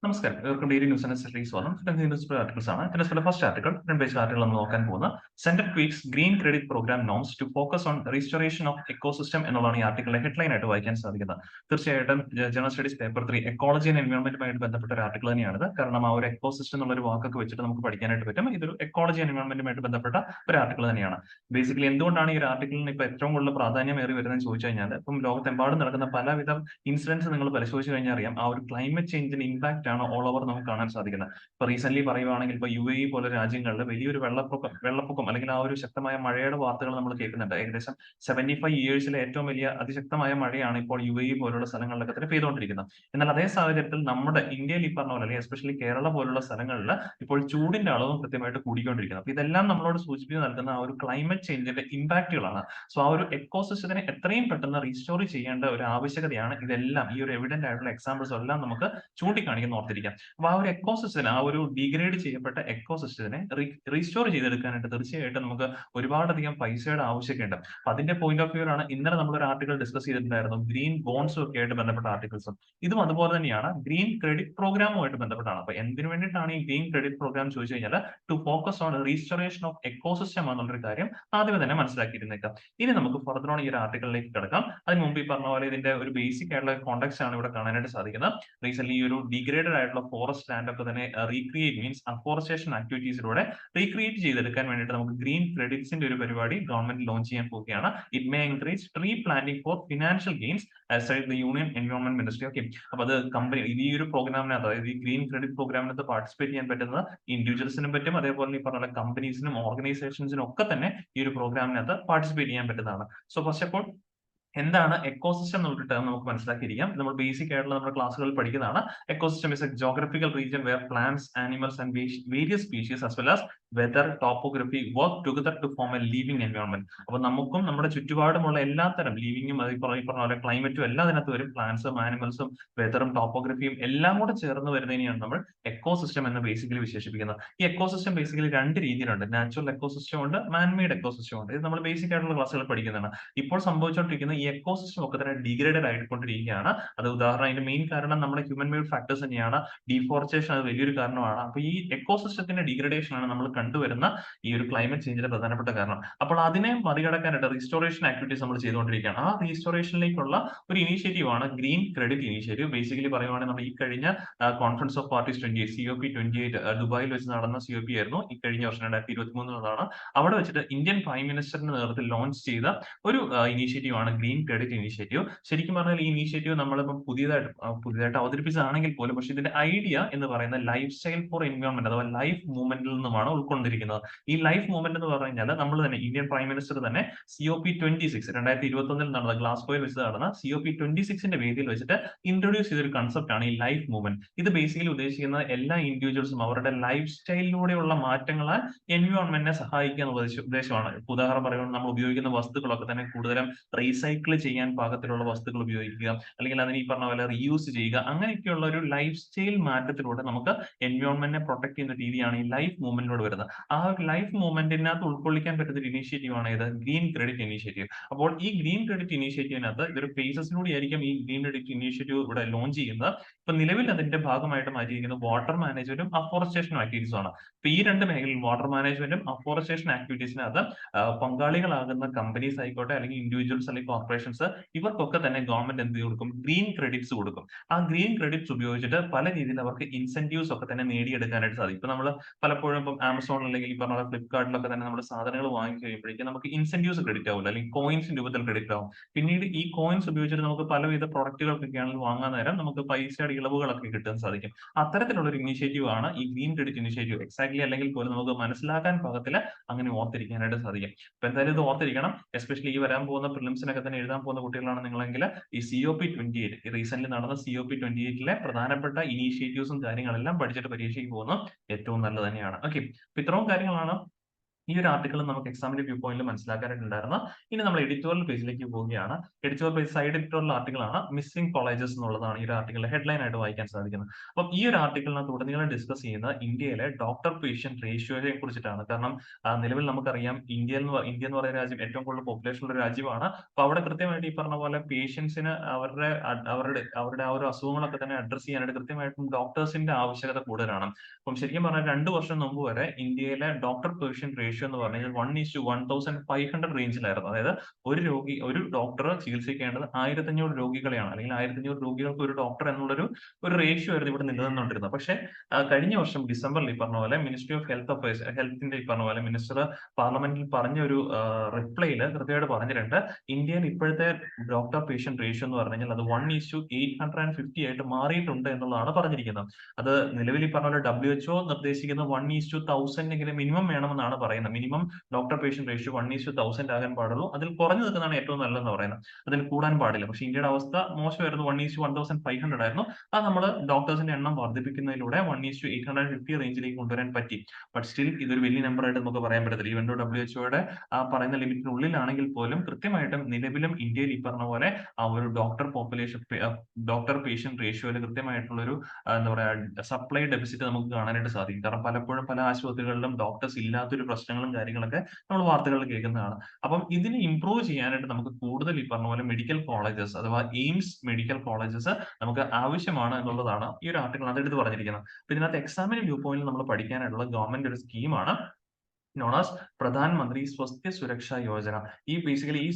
നമസ്കാരം. Welcome daily news and studies സ്വാഗതം. News articles ആണ്. ഇതിന്റെ first article, front page article നമ്മൾ നോക്കാൻ പോകുന്ന centre tweaks green credit program norms to focus on restoration of ecosystem എന്നുള്ളതാണ് ഈ ആർട്ടിക്കിളിലെ ഹെഡ്ലൈൻ ആയിട്ട് വായിക്കാൻ സാധിക്കുന്നത്. തീർച്ചയായിട്ടും general studies paper 3 ecology and എൻവയോൺമെന്റുമായിട്ട് ബന്ധപ്പെട്ട ഒരു ആർട്ടിക്കിൾ തന്നെയാണിത്. കാരണം ആ ഒരു എക്കോസിസ്റ്റം എന്നുള്ള ഒരു വാക്കൊക്കെ വെച്ചിട്ട് നമുക്ക് പഠിക്കാനായിട്ട് പറ്റും. ഇതൊരു എക്കോളജി ആൻഡ് എൻവയോൺമെന്റുമായിട്ട് ബന്ധപ്പെട്ട ഒരു ആർട്ടിക്കിൾ തന്നെയാണ്. ബേസിക്കലി എന്തുകൊണ്ടാണ് ഈ ഒരു ആർട്ടിക്കിളിന് ഇപ്പോൾ ഏറ്റവും കൂടുതൽ പ്രാധാന്യമേറി വരുന്നതെന്ന് ചോദിച്ചു കഴിഞ്ഞാൽ, ഇപ്പം ലോകത്തെമ്പാടും നടക്കുന്ന പലവിധ ഇൻസിഡൻസ് നിങ്ങൾ പരിശോധിച്ച് കഴിഞ്ഞാൽ അറിയാം, ആ ഒരു ക്ലൈമറ്റ് ചേഞ്ചിന്റെ ഇമ്പാക്ട് ആണ് ഓൾ ഓവർ നമുക്ക് കാണാൻ സാധിക്കുന്നത്. ഇപ്പൊ റീസെന്റ് പറയുവാണെങ്കിൽ ഇപ്പൊ UAE പോലെ രാജ്യങ്ങളിൽ വലിയൊരു വെള്ളപ്പൊക്കം അല്ലെങ്കിൽ ആ ഒരു ശക്തമായ മഴയുടെ വാർത്തകൾ നമ്മൾ കേൾക്കുന്നുണ്ട്. ഏകദേശം 75 ഇയേഴ്സിലെ ഏറ്റവും വലിയ അതിശക്തമായ മഴയാണ് ഇപ്പോൾ UAE പോലുള്ള സ്ഥലങ്ങളിലൊക്കെ തന്നെ പെയ്തുകൊണ്ടിരിക്കുന്നത്. എന്നാൽ അതേ സാഹചര്യത്തിൽ നമ്മുടെ ഇന്ത്യയിൽ ഈ പറഞ്ഞ പോലെ അല്ലെങ്കിൽ എസ്പെഷ്യലി കേരള പോലുള്ള സ്ഥലങ്ങളിൽ ഇപ്പോൾ ചൂടിന്റെ അളവും കൃത്യമായിട്ട് കൂടിക്കൊണ്ടിരിക്കുന്നത്. അപ്പൊ ഇതെല്ലാം നമ്മളോട് സൂചിപ്പിച്ച് നൽകുന്ന ആ ഒരു ക്ലൈമറ്റ് ചേഞ്ചിന്റെ ഇമ്പാക്റ്റുകളാണ്. സോ ആ ഒരു എക്കോസിസ്റ്റത്തിനെ എത്രയും പെട്ടെന്ന് റീസ്റ്റോർ ചെയ്യേണ്ട ഒരു ആവശ്യകതയാണ് ഇതെല്ലാം, ഈ ഒരു എവിഡന്റ് ആയിട്ടുള്ള എക്സാമ്പിൾസ് എല്ലാം നമുക്ക് ചൂണ്ടിക്കാണിക്കുന്ന ഓർത്തിരിക്കാം. അപ്പൊ ആ ഒരു എക്കോസിസ്റ്റത്തിനെ, ആ ഒരു ഡീഗ്രേഡ് ചെയ്യപ്പെട്ട എക്കോസിസ്റ്റത്തിനെ റീസ്റ്റോർ ചെയ്തെടുക്കാനായിട്ട് തീർച്ചയായിട്ടും നമുക്ക് ഒരുപാടധികം പൈസയുടെ ആവശ്യമൊക്കെ ഉണ്ട്. അപ്പൊ അതിന്റെ പോയിന്റ് ഓഫ് വ്യൂ ആണ് ഇന്നലെ നമ്മൾ ഒരു ആർട്ടിക്കിൾ ഡിസ്കസ് ചെയ്തിട്ടുണ്ടായിരുന്നു, ഗ്രീൻ ബോൺസും ഒക്കെ ആയിട്ട് ബന്ധപ്പെട്ട ആർട്ടിക്കിൾസും. ഇതും അതുപോലെ തന്നെയാണ്, ഗ്രീൻ ക്രെഡിറ്റ് പ്രോഗ്രാമുമായിട്ട് ബന്ധപ്പെട്ടാണ്. അപ്പൊ എന്തിനു വേണ്ടിയിട്ടാണ് ഈ ഗ്രീൻ ക്രെഡിറ്റ് പ്രോഗ്രാം ചോദിച്ചു കഴിഞ്ഞാൽ, to focus on restoration of ecosystem എന്നുള്ളൊരു കാര്യം ആദ്യമേ തന്നെ മനസ്സിലാക്കിയിരുന്നേക്കാം. ഇനി നമുക്ക് ഫർദർ ഓൺ ഈ ഒരു ആർട്ടിക്കിളിലേക്ക് കിടക്കാം. അതിന് മുമ്പ് ഈ പറഞ്ഞ പോലെ ഇതിന്റെ ഒരു ബേസിക് ആയിട്ടുള്ള കോൺടാക്ട് ആണ് ഇവിടെ കാണാനായിട്ട് സാധിക്കുന്നത്. റീസെന്റ് ഈ ഒരു ഡിഗ്രേഡഡ് ആയിട്ടുള്ള ഫോറസ്റ്റ് ലാൻഡ് ഒക്കെ തന്നെ റീക്രിയേറ്റ് മീൻസ് അഫോറസ്റ്റേഷൻ ആക്ടിവിറ്റീസിലൂടെ റീക്രിയേറ്റ് ചെയ്തെടുക്കാൻ വേണ്ടിയിട്ട് നമുക്ക് ഗ്രീൻ ക്രെഡിറ്റ്സിന്റെ ഒരു പരിപാടി ഗവൺമെന്റ് ലോഞ്ച് ചെയ്യാൻ പോവുകയാണ്. It may encourage tree planting for financial gains as the union environment ministry. Okay, അപ്പൊ അത് കമ്പനി ഈ ഒരു പ്രോഗ്രാമിനകത്ത്, അതായത് ഈ ഗ്രീൻ ക്രെഡിറ്റ് പ്രോഗ്രാമിനകത്ത് പാർട്ടിസിപ്പേറ്റ് ചെയ്യാൻ പറ്റുന്നത് ഇൻഡിവിജ്വൽസിനും പറ്റും, അതേപോലെ ഈ പറഞ്ഞ കമ്പനീസിനും ഓർഗനൈസേഷൻസിനും ഒക്കെ തന്നെ ഈ ഒരു പ്രോഗ്രാമിനകത്ത് പാർട്ടിസിപ്പേറ്റ് ചെയ്യാൻ പറ്റുന്നതാണ്. സോ ഫസ്റ്റ് ഓഫ് ഓൾ, എന്താണ് എക്കോസിസ്റ്റം എന്നുള്ള ടേം നമുക്ക് മനസ്സിലാക്കിയിരിക്കാം. നമ്മൾ ബേസിക് ആയിട്ടുള്ള നമ്മുടെ ക്ലാസ്സുകളിൽ പഠിക്കുന്നതാണ്. Ecosystem is a geographical region where plants, animals and various species as well as weather, topography work together to form a living environment. അപ്പൊ നമുക്കും നമ്മുടെ ചുറ്റുപാടുമുള്ള എല്ലാത്തരം ലിവിംഗും, അത് ഈ പറഞ്ഞ പോലെ ക്ലൈമറ്റും എല്ലാം അതിനകത്ത് വരും. പ്ലാന്റ്സും ആനിമൽസും വെതറും ടോപ്പോഗ്രഫിയും എല്ലാം കൂടെ ചേർന്ന് വരുന്നതിനെയാണ് നമ്മൾ എക്കോസിസ്റ്റം എന്ന് ബേസിക്കലി വിശേഷിപ്പിക്കുന്നത്. ഈ എക്കോസിസ്റ്റം ബേസിക്കലി രണ്ട് രീതിയിലുണ്ട്. നാച്ചുറൽ എക്കോസിസ്റ്റം ഉണ്ട്, മാൻമെയ്ഡ് എക്കോസിസ്റ്റം ഉണ്ട്. ഇത് നമ്മൾ ബേസിക് ആയിട്ടുള്ള ക്ലാസ്സുകൾ പഠിക്കുന്നതാണ്. ഇപ്പോൾ സംഭവിച്ചുകൊണ്ടിരിക്കുന്ന ഈ എക്കോസിസ്റ്റം ഒക്കെ തന്നെ ഡിഗ്രേഡഡ് ആയിക്കൊണ്ടിരിക്കുകയാണ്. അത് ഉദാഹരണം, അതിന്റെ മെയിൻ കാരണം നമ്മുടെ ഹ്യൂമൻ മെയ്ഡ് ഫാക്ടേഴ്സ് തന്നെയാണ്. ഡീഫോറസ്റ്റേഷൻ അത് വലിയൊരു കാരണമാണ്. അപ്പൊ ഈ എക്കോസിസ്റ്റത്തിന്റെ ഡിഗ്രഡേഷൻ ആണ് നമ്മൾ കണ്ടുവരുന്ന ഈ ഒരു ക്ലൈമറ്റ് ചേഞ്ചിന്റെ പ്രധാനപ്പെട്ട കാരണം. അപ്പോൾ അതിനെ മറികടക്കാനായിട്ട് റീസ്റ്റോറേഷൻ ആക്ടിവിറ്റീസ് നമ്മൾ ചെയ്തുകൊണ്ടിരിക്കുകയാണ്. ആ റീസ്റ്റോറേഷനിലേക്കുള്ള ഒരു ഇനീഷ്യേറ്റീവ് ആണ് ഗ്രീൻ ക്രെഡിറ്റ് ഇനീഷ്യേറ്റീവ്. ബേസിക്കലി പറയുവാണെങ്കിൽ നമ്മൾ ഈ കഴിഞ്ഞ കോൺഫറൻസ് ഓഫ് പാർട്ടീസ് 28 COP28 ദുബായിൽ വെച്ച് നടന്ന COP ആയിരുന്നു. ഈ കഴിഞ്ഞ വർഷം 2023 അവിടെ വെച്ചിട്ട് ഇന്ത്യൻ പ്രൈം മിനിസ്റ്ററിന്റെ നേതൃത്വത്തിൽ ലോഞ്ച് ചെയ്ത ഒരു ഇനീഷ്യേറ്റീവ് ആണ് ഗ്രീൻ ക്രെഡിറ്റ് ഇനീഷ്യേറ്റീവ്. ശരിക്കും പറഞ്ഞാൽ ഈ ഇനീഷ്യേറ്റീവ് നമ്മളിപ്പം പുതിയതായിട്ട് അവതരിപ്പിച്ചതാണെങ്കിൽ പോലും, പക്ഷേ ഇതിന്റെ ഐഡിയ എന്ന് പറയുന്ന ലൈഫ് സ്റ്റൈൽ ഫോർ എൻവയോൺമെന്റ് അഥവാ ലൈഫ് മൂവ്മെന്റിൽ നിന്നുമാണ് ഉൾക്കൊണ്ടിരിക്കുന്നത്. ഈ ലൈഫ് മൂവ്മെന്റ് എന്ന് പറഞ്ഞു കഴിഞ്ഞാൽ നമ്മൾ തന്നെ ഇന്ത്യൻ പ്രൈം മിനിസ്റ്റർ തന്നെ COP26 2021 നടന്ന ഗ്ലാസ്ഗോയിൽ വെച്ച് നടന്ന COP26ന്റെ വേദിയിൽ വെച്ചിട്ട് ഇൻട്രൊഡ്യൂസ് ചെയ്തൊരു കൺസെപ്റ്റ് ആണ് ഈ ലൈഫ് മൂവ്മെന്റ്. ഇത് ബേസിക്കലി ഉദ്ദേശിക്കുന്നത് എല്ലാ ഇൻഡിവിജ്വൽസും അവരുടെ ലൈഫ് സ്റ്റൈലിലൂടെയുള്ള മാറ്റങ്ങളാൽ എൻവയോൺമെന്റിനെ സഹായിക്കുക എന്നുള്ള ഉദ്ദേശമാണ്. ഉദാഹരണം പറയുന്നത്, നമ്മൾ ഉപയോഗിക്കുന്ന വസ്തുക്കളൊക്കെ തന്നെ കൂടുതലും റീസൈക്കിൾ ചെയ്യാൻ പാകത്തിലുള്ള വസ്തുക്കൾ ഉപയോഗിക്കുക, അല്ലെങ്കിൽ അതിന് ഈ പറഞ്ഞ പോലെ റീയൂസ് ചെയ്യുക. അങ്ങനെയൊക്കെയുള്ള ഒരു ലൈഫ് സ്റ്റൈൽ മാറ്റത്തിലൂടെ നമുക്ക് എൻവയോൺമെന്റിനെ പ്രൊട്ടക്ട് ചെയ്യുന്ന രീതിയാണ് ഈ ലൈഫ് മൂവ്മെന്റിലൂടെ വരുന്നത്. ആ ഒരു ലൈഫ് മൂവ്മെന്റിനകത്ത് ഉൾക്കൊള്ളിക്കാൻ പറ്റുന്ന ഒരു ഇനീഷ്യേറ്റീവ് ആണ് ഇത് ഗ്രീൻ ക്രെഡിറ്റ് ഇനീഷ്യേറ്റീവ്. അപ്പോൾ ഈ ഗ്രീൻ ക്രെഡിറ്റ് ഇനീഷ്യേറ്റീവിനകത്ത് ഇതൊരു ഫേസസിലൂടെ ആയിരിക്കും ഈ ഗ്രീൻ ക്രെഡിറ്റ് ഇനീഷ്യേറ്റീവ് ഇവിടെ ലോഞ്ച് ചെയ്യുന്നത്. ഇപ്പൊ നിലവിൽ അതിന്റെ ഭാഗമായിട്ട് മാറ്റിയിരിക്കുന്നത് വാട്ടർ മാനേജ്മെന്റും അഫോറസ്റ്റേഷൻ ആക്ടിവിറ്റീസും ആണ്. ഇപ്പൊ ഈ രണ്ട് മേഖലയിൽ വാട്ടർ മാനേജ്മെന്റും അഫോറസ്റ്റേഷൻ ആക്ടിവിറ്റീസിനകത്ത് പങ്കാളികളാകുന്ന കമ്പനീസ് ആയിക്കോട്ടെ, അല്ലെങ്കിൽ ഇൻഡിവിജ്വൽസ് അല്ലെങ്കിൽ കോർപ്പറേഷൻസ്, ഇവർക്കൊക്കെ തന്നെ ഗവൺമെന്റ് എന്ത് കൊടുക്കും? ഗ്രീൻ ക്രെഡിറ്റ്സ് കൊടുക്കും. ആ ഗ്രീൻ ക്രെഡിറ്റ്സ് ഉപയോഗിച്ചിട്ട് പല രീതിയിൽ അവർക്ക് ഇൻസെന്റീവ്സ് ഒക്കെ തന്നെ നേടിയെടുക്കാനായിട്ട് സാധിക്കും. ഇപ്പൊ നമ്മൾ പലപ്പോഴും ഇപ്പം ആമസോൺ അല്ലെങ്കിൽ ഈ പറഞ്ഞ ഫ്ലിപ്കാർട്ടിലൊക്കെ തന്നെ നമ്മൾ സാധനങ്ങൾ വാങ്ങി കഴിയുമ്പോഴേക്കും നമുക്ക് ഇൻസെന്റീവ്സ് ക്രെഡിറ്റ് ആവില്ല, അല്ലെങ്കിൽ കോയിൻസ് രൂപത്തിൽ ക്രെഡിറ്റ് ആവും. പിന്നീട് ഈ കോയിൻസ് ഉപയോഗിച്ചിട്ട് നമുക്ക് പലവിധ പ്രൊഡക്റ്റുകൾക്കൊക്കെയാണെങ്കിൽ വാങ്ങാൻ നേരം നമുക്ക് പൈസയുടെ ഇളവുകളൊക്കെ കിട്ടാൻ സാധിക്കും. അത്തരത്തിലുള്ള ഒരു ഇനീഷ്യേറ്റീവ് ആണ് ഈ ഗ്രീൻ ക്രെഡിറ്റ് ഇനീഷ്യേറ്റീവ്. എക്സാക്ട്ലി അല്ലെങ്കിൽ പോലും നമുക്ക് മനസ്സിലാക്കാൻ പാകത്തിൽ അങ്ങനെ ഓർത്തിരിക്കാനായിട്ട് സാധിക്കും. അപ്പൊ എന്തായാലും ഇത് ഓർത്തിരിക്കണം. എസ്പെഷ്യലി ഈ വരാൻ പോകുന്ന പ്രിലിംസിനൊക്കെ തന്നെ എഴുതാൻ പോകുന്ന കുട്ടികളാണ് നിങ്ങളെങ്കിൽ ഈ COP28 റീസെന്റ് നടന്ന COP28 പ്രധാനപ്പെട്ട ഇനീഷ്യേറ്റീവ്സും കാര്യങ്ങളെല്ലാം പഠിച്ചിട്ട് പരീക്ഷയ്ക്ക് പോകുന്നത് ഏറ്റവും നല്ലത് തന്നെയാണ്. ഓക്കെ, അപ്പൊ ഇത്രയും കാര്യങ്ങളാണ് ഈ ഒരു ആർട്ടിക്കിൾ നമുക്ക് എക്സാമിന്റെ വ്യൂ പോയിന്റിൽ മനസ്സിലാക്കാനായിട്ടുണ്ടായിരുന്ന. ഇനി നമ്മൾ എഡിറ്റോറിയൽ പേജിലേക്ക് പോവുകയാണ്. Editorial page side editorial article ആണ്. മിസ്സിംഗ് കോളേജസ് എന്നുള്ളതാണ് ഈ ഒരു ആർട്ടിക്കിളിലെ ഹെഡ്ലൈൻ ആയിട്ട് വായിക്കാൻ സാധിക്കുന്നത്. അപ്പം ഈ ഒരു ആർട്ടിക്കിളിനകത്ത് ഉടനീളം ഡിസ്കസ് ചെയ്യുന്ന ഇന്ത്യയിലെ ഡോക്ടർ പേഷ്യന്റ് റേഷ്യോയെ കുറിച്ചിട്ടാണ്. കാരണം നിലവിൽ നമുക്കറിയാം ഇന്ത്യ എന്ന് പറയുന്ന രാജ്യം ഏറ്റവും കൂടുതൽ പോപ്പുലേഷൻ ഉള്ള ഒരു രാജ്യമാണ്. അപ്പൊ അവിടെ കൃത്യമായിട്ട് ഈ പറഞ്ഞ പോലെ പേഷ്യൻസിന് അവരുടെ ആ ഒരു അസുഖങ്ങളൊക്കെ തന്നെ അഡ്രസ് ചെയ്യാനായിട്ട് കൃത്യമായിട്ടും ഡോക്ടേഴ്സിന്റെ ആവശ്യകത കൂടുതലാണ്. അപ്പം ശരിക്കും പറഞ്ഞാൽ 2 വർഷം മുമ്പ് വരെ ഇന്ത്യയിലെ ഡോക്ടർ പേഷ്യന്റ് റേഷ്യോ എന്ന് പറഞ്ഞു കഴിഞ്ഞാൽ 1:1500 റേഞ്ചിലായിരുന്നു. അതായത് ഒരു ഡോക്ടർ ചികിത്സിക്കേണ്ടത് 1500 രോഗികളെയാണ്, അല്ലെങ്കിൽ 1500 രോഗികൾക്ക് ഒരു ഡോക്ടർ എന്നുള്ളൊരു റേഷ്യോ ആയിരുന്നു ഇവിടെ നിലനിന്നുകൊണ്ടിരുന്നത്. പക്ഷേ കഴിഞ്ഞ വർഷം ഡിസംബറിൽ ഈ പറഞ്ഞ പോലെ മിനിസ്ട്രി ഓഫ് ഹെൽത്തിന്റെ ഈ പറഞ്ഞ പോലെ മിനിസ്റ്റർ പാർലമെന്റിൽ പറഞ്ഞ ഒരു റിപ്ലൈയിൽ കൃത്യമായിട്ട് പറഞ്ഞിട്ടുണ്ട്, ഇന്ത്യയിൽ ഇപ്പോഴത്തെ ഡോക്ടർ പേഷ്യന്റ് റേഷ്യോ എന്ന് പറഞ്ഞു കഴിഞ്ഞാൽ അത് 1:850 ആയിട്ട് മാറിയിട്ടുണ്ട് എന്നുള്ളതാണ് പറഞ്ഞിരിക്കുന്നത്. അത് നിലവിൽ ഈ പറഞ്ഞ പോലെ WHO നിർദ്ദേശിക്കുന്ന 1:1000 എങ്കിലും മിനിമം വേണമെന്നാണ് പറയുന്നത്. മിനിമം ഡോക്ടർ പേഷ്യന്റ് റേഷ്യോ 1:1000 ആകാൻ പാടുള്ളൂ. അതിൽ കുറഞ്ഞു നിൽക്കുന്നതാണ് ഏറ്റവും നല്ലതെന്ന് പറയുന്നത്. അതിൽ കൂടാൻ പാടില്ല. പക്ഷേ ഇന്ത്യയുടെ അവസ്ഥ മോശമായിരുന്നു. 1:1500 ആയിരുന്നു. അത് നമ്മൾ ഡോക്ടേഴ്സിന്റെ എണ്ണം വർദ്ധിപ്പിക്കുന്നതിലൂടെ 1:850 റേഞ്ചിലേക്ക് കൊണ്ടുവരാൻ പറ്റി. ബട്ട് സ്റ്റിൽ ഇതൊരു വലിയ നമ്പർ ആയിട്ട് നമുക്ക് പറയാൻ പറ്റത്തില്ല. ഈവൻ WHOയുടെ പറയുന്ന ലിമിറ്റിനുള്ളിലാണെങ്കിൽ പോലും കൃത്യമായിട്ടും നിലവിലും ഇന്ത്യയിൽ ഈ പറഞ്ഞ പോലെ ആ ഒരു ഡോക്ടർ പേഷ്യന്റ് റേഷ്യോയിൽ കൃത്യമായിട്ടുള്ള ഒരു എന്താ പറയാ സപ്ലൈ ഡെഫിസിറ്റ് നമുക്ക് കാണാനായിട്ട് സാധിക്കും. കാരണം പലപ്പോഴും പല ആശുപത്രികളിലും ഡോക്ടേഴ്സ് ഇല്ലാത്തൊരു പ്രശ്നങ്ങളും കാര്യങ്ങളൊക്കെ നമ്മൾ വാർത്തകളിൽ കേൾക്കുന്നതാണ്. അപ്പം ഇതിനെ ഇംപ്രൂവ് ചെയ്യാനായിട്ട് നമുക്ക് കൂടുതൽ ഈ പറഞ്ഞ പോലെ മെഡിക്കൽ കോളേജസ് അഥവാ എയിംസ് മെഡിക്കൽ കോളേജസ് നമുക്ക് ആവശ്യമാണ് എന്നുള്ളതാണ് ഈ ഒരു ആർട്ടിക്കിൾ എടുത്ത് പറഞ്ഞിരിക്കുന്നത്. അപ്പൊ ഇതിനകത്ത് എക്സാമിന് വ്യൂ പോയിന്റിൽ നമ്മൾ പഠിക്കാനായിട്ടുള്ള ഗവൺമെന്റ് ഒരു സ്കീമാണ് known as പ്രധാൻ മന്ത്രി സ്വാസ്ഥ്യ സുരക്ഷാ യോജന. ഈ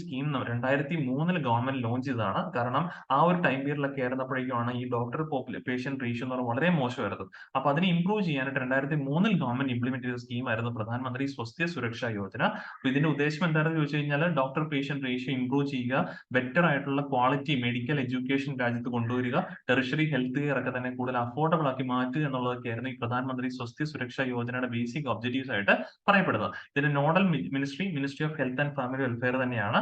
സ്കീം 2003 ഗവൺമെന്റ് ലോഞ്ച് ചെയ്തതാണ്. കാരണം ആ ഒരു ടൈം പീരീഡിലൊക്കെ ആയിരുന്നപ്പോഴേക്കുമാണ് ഈ ഡോക്ടർ പേഷ്യന്റ് റേഷ്യോ എന്ന് പറഞ്ഞാൽ വളരെ മോശമായിരുന്നു. അപ്പൊ അതിനെ ഇംപ്രൂവ് ചെയ്യാനായിട്ട് 2003 ഗവൺമെന്റ് ഇംപ്ലിമെന്റ് ചെയ്ത സ്കീമായിരുന്നു പ്രധാൻ മന്ത്രി സ്വാസ്ഥ്യ സുരക്ഷാ യോജന. അപ്പൊ ഇതിന്റെ ഉദ്ദേശം എന്താണെന്ന് ചോദിച്ചു കഴിഞ്ഞാൽ ഡോക്ടർ പേഷ്യന്റ് റേഷ്യോ ഇംപ്രൂവ് ചെയ്യുക, ബെറ്റർ ആയിട്ടുള്ള ക്വാളിറ്റി മെഡിക്കൽ എഡ്യൂക്കേഷൻ രാജ്യത്ത് കൊണ്ടുവരിക, ടെറിഷറി ഹെൽത്ത് കെയർ ഒക്കെ തന്നെ കൂടുതൽ അഫോർഡബിൾ ആക്കി മാറ്റുക എന്നുള്ളതൊക്കെയായിരുന്നു ഈ പ്രധാൻ മന്ത്രി സ്വാസ്ഥ്യ സുരക്ഷാ യോജനയുടെ ബേസിക് ഒബ്ജക്റ്റീവ്സ് ആയിട്ട് പറയപ്പെടുന്നത്. ഇതിന്റെ nodal ministry of health and family welfare തന്നെയാണ്.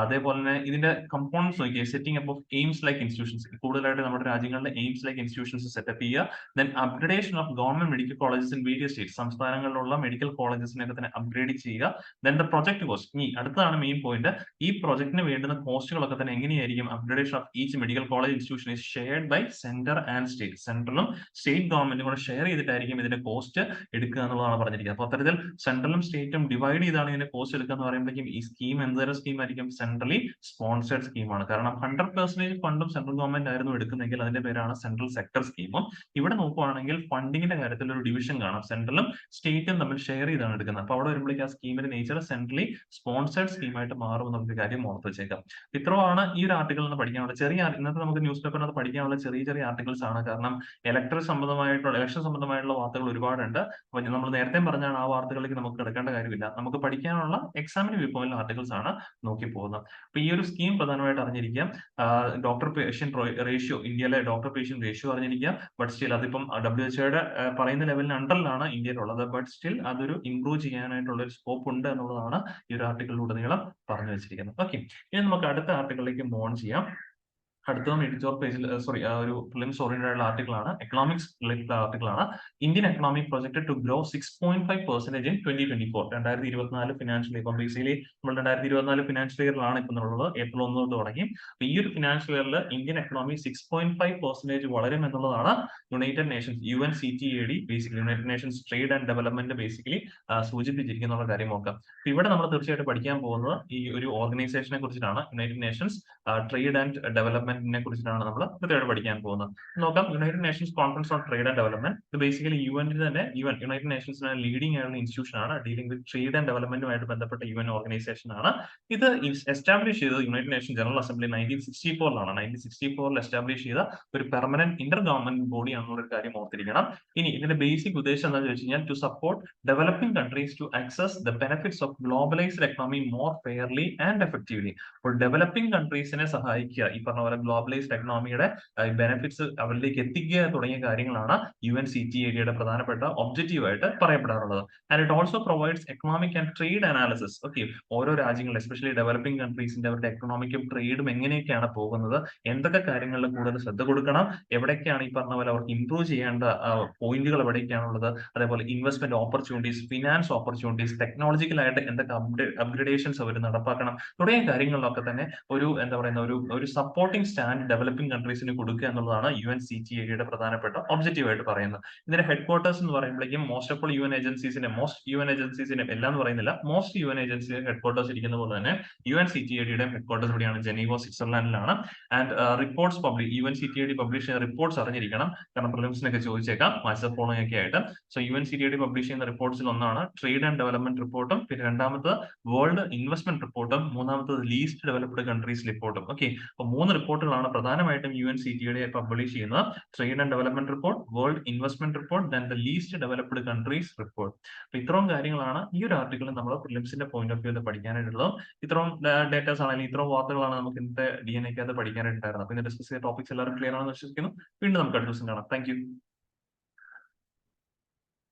അതേപോലെ തന്നെ ഇതിന്റെ കമ്പോണൻസ് നോക്കിയാൽ setting up of AIIMS like institutions, കൂടുതലായിട്ട് നമ്മുടെ രാജ്യങ്ങളിലെ എയിംസ് ലൈക്ക് ഇൻസ്റ്റിറ്റ്യൂഷൻസ് സെറ്റപ്പ് ചെയ്യുക. Then upgradation of government medical colleges in various states, സംസ്ഥാനങ്ങളിലുള്ള മെഡിക്കൽ കോളേജസിനെ തന്നെ അപ്ഗ്രേഡ് ചെയ്യുക. ദെൻ ദ പ്രൊജക്ട് കോസ്റ്റ്, ഇനി അടുത്താണ് മെയിൻ പോയിന്റ്. ഈ പ്രൊജക്ടിന് വേണ്ടുന്ന കോസ്റ്റുകളൊക്കെ തന്നെ എങ്ങനെയായിരിക്കും? Upgradation of each medical college institution is shared by centre and state, സെൻട്രലും സ്റ്റേറ്റ് ഗവൺമെന്റും കൂടെ ഷെയർ ചെയ്തിട്ടായിരിക്കും ഇതിന്റെ കോസ്റ്റ് എടുക്കുക എന്നുള്ളതാണ് പറഞ്ഞിരിക്കുന്നത്. അപ്പൊ അത്തരത്തിൽ സെൻട്രലും സ്റ്റേറ്റും ഡിവൈഡ് ചെയ്താണ് ഇതിന്റെ കോസ്റ്റ് എടുക്കുക എന്ന് പറയുമ്പോഴേക്കും ഈ സ്കീം എന്തൊരു സ്കീം ആയിരിക്കും? സെൻട്രലി സ്പോൺസേഡ് സ്കീമാണ്. കാരണം 100% ഫണ്ടും സെൻട്രൽ ഗവൺമെന്റ് ആയിരുന്നു എടുക്കുന്നെങ്കിൽ അതിന്റെ പേരാണ് സെൻട്രൽ സെക്ടർ സ്കീമും. ഇവിടെ നോക്കുവാണെങ്കിൽ ഫണ്ടിങ്ങിന്റെ കാര്യത്തിൽ ഒരു ഡിവിഷൻ കാണാം, സെൻട്രലും സ്റ്റേറ്റും തമ്മിൽ ഷെയർ ചെയ്താണ് എടുക്കുന്നത്. അപ്പൊ അവിടെ വരുമ്പോഴേക്കും ആ സ്കീമിന്റെ നേച്ചർ സെൻട്രലി സ്പോൺസേഡ് സ്കീമായിട്ട് മാറും എന്നൊരു കാര്യം ഓർത്ത് വെച്ചേക്കാം. ഇത്രയാണ് ഈ ഒരു ആർട്ടിക്കിളിൽ നിന്ന് പഠിക്കാനുള്ള ഇന്നത്തെ നമുക്ക് ന്യൂസ് പേപ്പറിനകത്ത് പഠിക്കാനുള്ള ചെറിയ ചെറിയ ആർട്ടിക്കിൾസ് ആണ്. കാരണം ഇലക്ഷൻ സംബന്ധമായിട്ടുള്ള വാർത്തകൾ ഒരുപാടുണ്ട്. അപ്പൊ നമ്മൾ നേരത്തെ പറഞ്ഞാണ് ആ വാർത്തകളിലേക്ക് നമുക്ക് കിടക്കേണ്ട കാര്യമില്ല. നമുക്ക് പഠിക്കാനുള്ള എക്സാമിന് വ്യൂ പോയിന്റ് ആർട്ടിക്കിൾസ് ആണ് നോക്കി പോകുന്നത്. അപ്പൊ ഈ ഒരു സ്കീം പ്രധാനമായിട്ട് അറിഞ്ഞിരിക്കാം. ഡോക്ടർ പേഷ്യന്റ് റേഷ്യോ, ഇന്ത്യയിലെ ഡോക്ടർ പേഷ്യന്റ് റേഷ്യോ അറിഞ്ഞിരിക്കാം. ബട്ട് സ്റ്റിൽ അതിപ്പം WHO പറയുന്ന ലെവലിന് അണ്ടറിലാണ് ഇന്ത്യയിലുള്ളത്. ബട്ട് സ്റ്റിൽ അതൊരു ഇംപ്രൂവ് ചെയ്യാനായിട്ടുള്ള ഒരു സ്കോപ്പ് ഉണ്ട് എന്നുള്ളതാണ് ഈ ഒരു ആർട്ടിക്കിളിലൂടെനീളം പറഞ്ഞു വെച്ചിരിക്കുന്നത്. ഓക്കെ, ഇനി നമുക്ക് അടുത്ത ആർട്ടിക്കിളിലേക്ക് മൂവ് ഓൺ ചെയ്യാം. അടുത്തതും എഡിറ്റോറിയൽ പേജിൽ ഒരു പ്രിലിംസ് ഓറിയന്റഡ് ആയിട്ടുള്ള ആർട്ടിക്കിൾ ആണ്, എക്കണോമിക്സ് റിലേറ്റഡ് ആർട്ടിക്കിൾ ആണ്. Indian economy projected to grow 6.5% in 2024. 2024 financial year. ഇപ്പം ബേസിക്കലി നമ്മൾ 2024 ഫിനാൻഷ്യൽ ഇയറിലാണ് ഇപ്പം ഉള്ളത്. ഏപ്രിൽ 1 തൊട്ട് തുടങ്ങി. അപ്പൊ ഈ ഒരു ഫിനാൻഷ്യൽ ഇയറിൽ ഇന്ത്യൻ എക്കണോമി 6.5% വളരും എന്നുള്ളതാണ് United Nations UNCTAD basically United Nations trade and development basically സൂചിപ്പിച്ചിരിക്കുന്ന കാര്യം നോക്കാം. അപ്പൊ ഇവിടെ നമ്മൾ തീർച്ചയായിട്ടും പഠിക്കാൻ പോകുന്നത് ഈ ഒരു ഓർഗനൈസേഷനെ കുറിച്ചിട്ടാണ്. United Nations trade and development കുറിച്ചിട്ടാണ് നമ്മൾ കൃത്യമായിട്ട് പഠിക്കാൻ പോകുന്നത്. നോക്കാം, United Nations conference on trade and development. ഇത് ബേസിക്കലി യുണൈറ്റഡ് നേഷൻസിന്റെ ലീഡിംഗ് ആയിട്ടുള്ള ഇൻസ്റ്റിറ്റ്യൂഷൻ ആണ്. ഡീലിംഗ് വിത്ത് ട്രേഡ് ആൻഡ് ഡെവലപ്മെന്റുമായിട്ട് ബന്ധപ്പെട്ട UN ഓർഗനൈസേഷൻ ആണ്. ഇത് എസ്റ്റാബ്ലിഷ് ചെയ്തത് United nation general assembly 1964 1964 establish ചെയ്ത ഒരു പെർമനന്റ് ഇന്റർ ഗവൺമെന്റ് ബോഡി ആണെന്നുള്ള ഒരു കാര്യം ഓർത്തിരിക്കണം. ഇനി ഇതിന്റെ ബേസിക് ഉദ്ദേശം എന്താണെന്ന് വെച്ച് കഴിഞ്ഞാൽ to support developing countries to access the benefits of globalised economy more fairly and effectively. അപ്പോൾ ഡെവലപ്പിംഗ് കൺട്രീസിനെ സഹായിക്കുക, ഈ പറഞ്ഞ പോലെ ഗ്ലോബലൈസ്ഡ് എക്കണോമിയുടെ ബെനിഫിറ്റ്സ് അവരിലേക്ക് എത്തിക്കുക തുടങ്ങിയ കാര്യങ്ങളാണ് UNCTAD പ്രധാനപ്പെട്ട ഒബ്ജക്റ്റീവ് ആയിട്ട് പറയപ്പെടാറുള്ളത്. And it also provides economic and trade analysis. Okay, ഓരോ രാജ്യങ്ങൾ എസ്പെഷ്യലി ഡെവലപ്പിംഗ് കൺട്രീസിന്റെ അവരുടെ എക്കണോമിക്കും ട്രേഡും എങ്ങനെയൊക്കെയാണ് പോകുന്നത്, എന്തൊക്കെ കാര്യങ്ങളിൽ കൂടുതൽ ശ്രദ്ധ കൊടുക്കണം, എവിടേക്കാണ് ഈ പറഞ്ഞ പോലെ അവർക്ക് ഇംപ്രൂവ് ചെയ്യേണ്ട പോയിന്റുകൾ എവിടേക്കാണുള്ളത്, അതേപോലെ ഇൻവെസ്റ്റ്മെന്റ് ഓപ്പർച്യൂണിറ്റീസ്, ഫിനാൻസ് ഓപ്പർച്യൂണിറ്റീസ്, ടെക്നോളജിക്കലായിട്ട് എന്തൊക്കെ അപ്ഗ്രഡേഷൻസ് അവർ നടപ്പാക്കണം തുടങ്ങിയ കാര്യങ്ങളിലൊക്കെ തന്നെ ഒരു എന്താ പറയുന്ന ഒരു സപ്പോർട്ടിംഗ് സ്റ്റാൻഡ് ഡെവലപ്പിംഗ് കൺട്രീസിന് കൊടുക്കുക എന്നുള്ളതാണ് UNCTAD പ്രധാനപ്പെട്ട ഒബ്ജക്റ്റീവ് ആയിട്ട് പറയുന്നത്. ഇതിന്റെ ഹെഡ് ക്വാർട്ടേഴ്സ് എന്ന് പറയുമ്പോഴേക്കും മോസ്റ്റ് UN ഏജൻസീസിന്റെ എല്ലാം എന്ന് പറയുന്നില്ല, most UN agency headquarters ഇരിക്കുന്ന പോലെ തന്നെ UNCTAD ഹെഡ് ക്വാർട്ടേഴ്സ് ഇവിടെയാണ്, ജനീവ, സ്വിറ്റ്സർലാൻഡിലാണ്. ആൻഡ് റിപ്പോർട്ട്സ് UNCTAD പബ്ലിഷ് ചെയ്യുന്ന റിപ്പോർട്ട്സ് അറിഞ്ഞിരിക്കണം, കാരണം പ്രിലിംസിനൊക്കെ ചോദിച്ചേക്കാം വാട്സ്ആപ്പ് ഫോളോയിങ് ഒക്കെ ആയിട്ട്. സോ UNCTAD പബ്ലിഷ് ചെയ്യുന്ന റിപ്പോർട്ട്സിൽ ഒന്നാണ് ട്രേഡ് ആൻഡ് ഡെവലപ്മെന്റ് റിപ്പോർട്ടും, പിന്നെ രണ്ടാമത് വേൾഡ് ഇൻവെസ്റ്റ്മെന്റ് റിപ്പോർട്ടും, മൂന്നാമത്തത് ലീസ്റ്റ് ഡെവലപ്ഡ് കൺട്രീസ് റിപ്പോർട്ടും. ഓക്കെ, അപ്പൊ 3 റിപ്പോർട്ടുകളാണ് പ്രധാനമായിട്ടും UNCTAD പബ്ലിഷ് ചെയ്യുന്നത്. Trade and development report, world investment report, then the least developed countries report. അപ്പൊ ഇത്രയും കാര്യങ്ങളാണ് ഈ ഒരു ആർട്ടിക്കിൾ നമ്മൾ പ്രിലിംസിന്റെ പോയിന്റ് ഓഫ് വ്യൂ പഠിക്കാനായിട്ടുള്ളത്. ഇത്രയും ഡേറ്റാസ് ആണെങ്കിൽ ഇത്രയും വാർത്തകളാണ് നമുക്ക് ഇന്നത്തെ DNA പഠിക്കാനായിട്ടുണ്ടായിരുന്നത്. അപ്പൊ ഇന്ന് ഡിസ്കസ് ചെയ്ത ടോപ്പിക്സ് എല്ലാവരും ക്ലിയർ ആണെന്ന് വിശ്വസിക്കുന്നു. വീണ്ടും നമുക്ക് അടുത്ത ദിവസം കാണാം. Thank you.